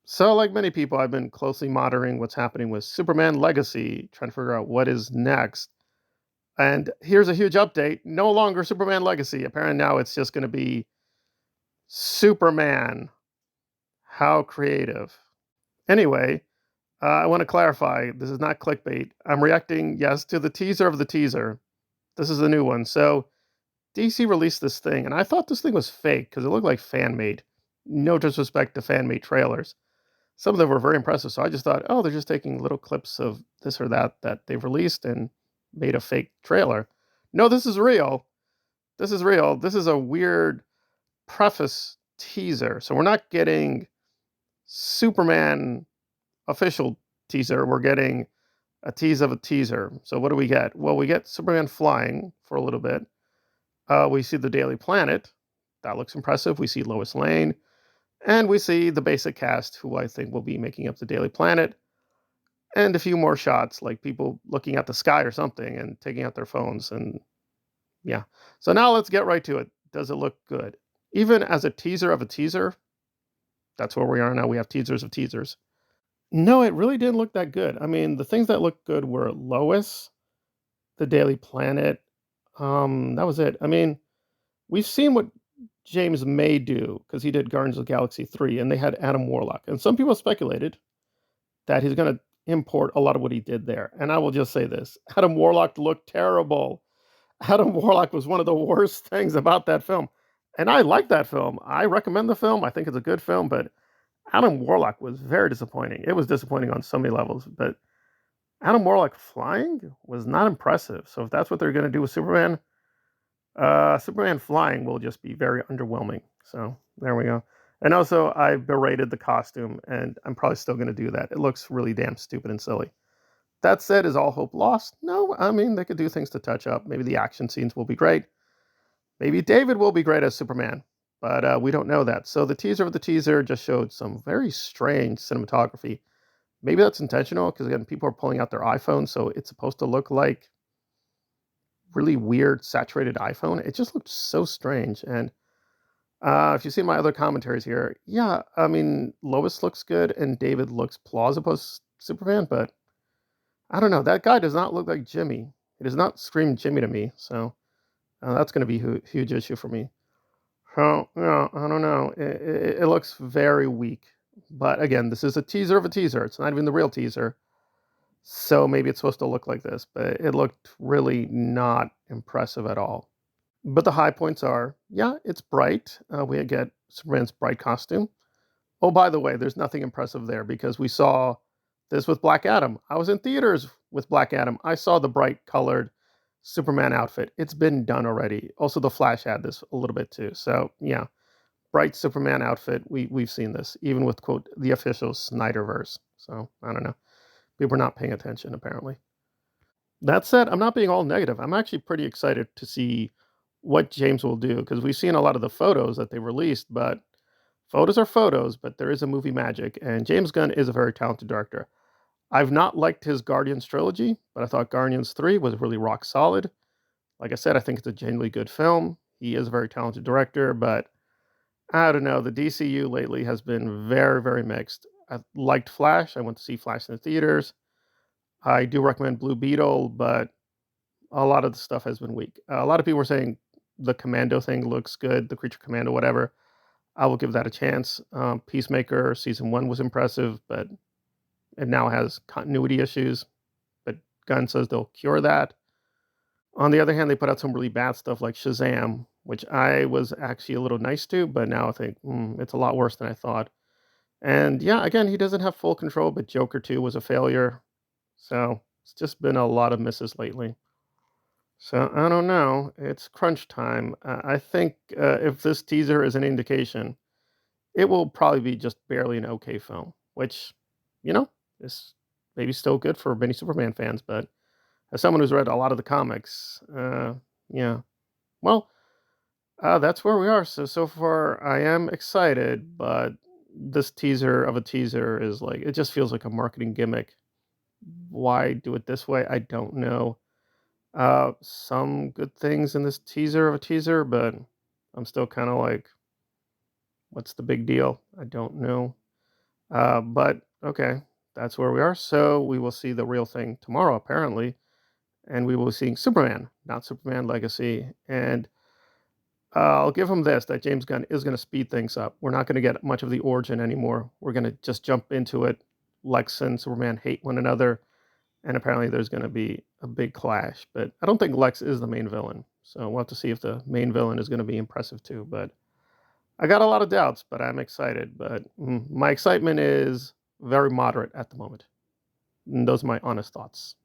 So, like many people, I've been closely monitoring what's happening with Superman Legacy, trying to figure out what is next. And here's a huge update: no longer Superman Legacy. Apparently, now it's just going to be Superman. How creative. Anyway, I want to clarify this is not clickbait. I'm reacting, yes, to the teaser of the teaser. This is the new one. So, DC released this thing, and I thought this thing was fake because it looked like fan made. No disrespect to fan made trailers. Some of them were very impressive. So I just thought, oh, they're just taking little clips of this or that they've released and made a fake trailer. No, this is real. This is real. This is a weird preface teaser. So we're not getting Superman official teaser. We're getting a tease of a teaser. So what do we get? Well, we get Superman flying for a little bit. We see the Daily Planet. That looks impressive. We see Lois Lane. And we see the basic cast, who I think will be making up the Daily Planet. And a few more shots, like people looking at the sky or something and taking out their phones. And yeah. So now let's get right to it. Does it look good? Even as a teaser of a teaser, that's where we are now. We have teasers of teasers. No, it really didn't look that good. I mean, the things that looked good were Lois, the Daily Planet. That was it. I mean, we've seen what James may do because he did Guardians of the Galaxy 3 and they had Adam Warlock. And some people speculated that he's going to import a lot of what he did there. And I will just say this: Adam Warlock looked terrible. Adam Warlock was one of the worst things about that film. And I like that film. I recommend the film. I think it's a good film, but Adam Warlock was very disappointing. It was disappointing on so many levels, but Adam Warlock flying was not impressive. So if that's what they're going to do with Superman, Superman flying will just be very underwhelming. So there we go. And also, I berated the costume, and I'm probably still going to do that. It looks really damn stupid and silly. That said, is all hope lost? No, I mean, they could do things to touch up. Maybe the action scenes will be great. Maybe David will be great as Superman, but we don't know that. So the teaser of the teaser just showed some very strange cinematography. Maybe that's intentional because, again, people are pulling out their iPhones, so it's supposed to look like really weird, saturated iPhone. It just looked so strange. And if you see my other commentaries here, yeah, I mean, Lois looks good and David looks plausible as Superman, but I don't know. That guy does not look like Jimmy. He does not scream Jimmy to me. So that's going to be a huge issue for me. So, yeah, I don't know. It looks very weak. But again, this is a teaser of a teaser. It's not even the real teaser. So maybe it's supposed to look like this, but it looked really not impressive at all. But the high points are, yeah, it's bright. We get Superman's bright costume. Oh, by the way, there's nothing impressive there because we saw this with Black Adam. I was in theaters with Black Adam. I saw the bright colored Superman outfit. It's been done already. Also, the Flash had this a little bit too. So yeah, bright Superman outfit. We've seen this even with quote the official Snyderverse. So I don't know. People are not paying attention apparently. That said, I'm not being all negative. I'm actually pretty excited to see what James will do because we've seen a lot of the photos that they released, but photos are photos, but there is a movie magic, and James Gunn is a very talented director. I've not liked his Guardians trilogy, but I thought Guardians 3 was really rock solid. Like I said, I think it's a genuinely good film. He is a very talented director, but I don't know. The DCU lately has been very, very mixed. I liked Flash. I went to see Flash in the theaters. I do recommend Blue Beetle, but a lot of the stuff has been weak. A lot of people were saying the Commando thing looks good, the Creature Commando, whatever. I will give that a chance. Peacemaker season one was impressive, but it now has continuity issues. But Gunn says they'll cure that. On the other hand, they put out some really bad stuff like Shazam, which I was actually a little nice to, but now I think it's a lot worse than I thought. And yeah, again, he doesn't have full control, but Joker 2 was a failure. So it's just been a lot of misses lately. So I don't know. It's crunch time. I think if this teaser is an indication, it will probably be just barely an okay film, which, you know, is maybe still good for many Superman fans. But as someone who's read a lot of the comics, yeah, well, that's where we are. So far, I am excited, but this teaser of a teaser is like it just feels like a marketing gimmick. Why do it this way? I don't know. Some good things in this teaser of a teaser, but I'm still kind of like, what's the big deal? I don't know. But okay, that's where we are. So we will see the real thing tomorrow, apparently, and we will be seeing Superman, not Superman Legacy. And I'll give him this: that James Gunn is going to speed things up. We're not going to get much of the origin anymore. We're going to just jump into it. Lex and Superman hate one another, and apparently there's going to be a big clash. But I don't think Lex is the main villain, so we'll have to see if the main villain is going to be impressive too. But I got a lot of doubts, but I'm excited. But my excitement is very moderate at the moment. And those are my honest thoughts.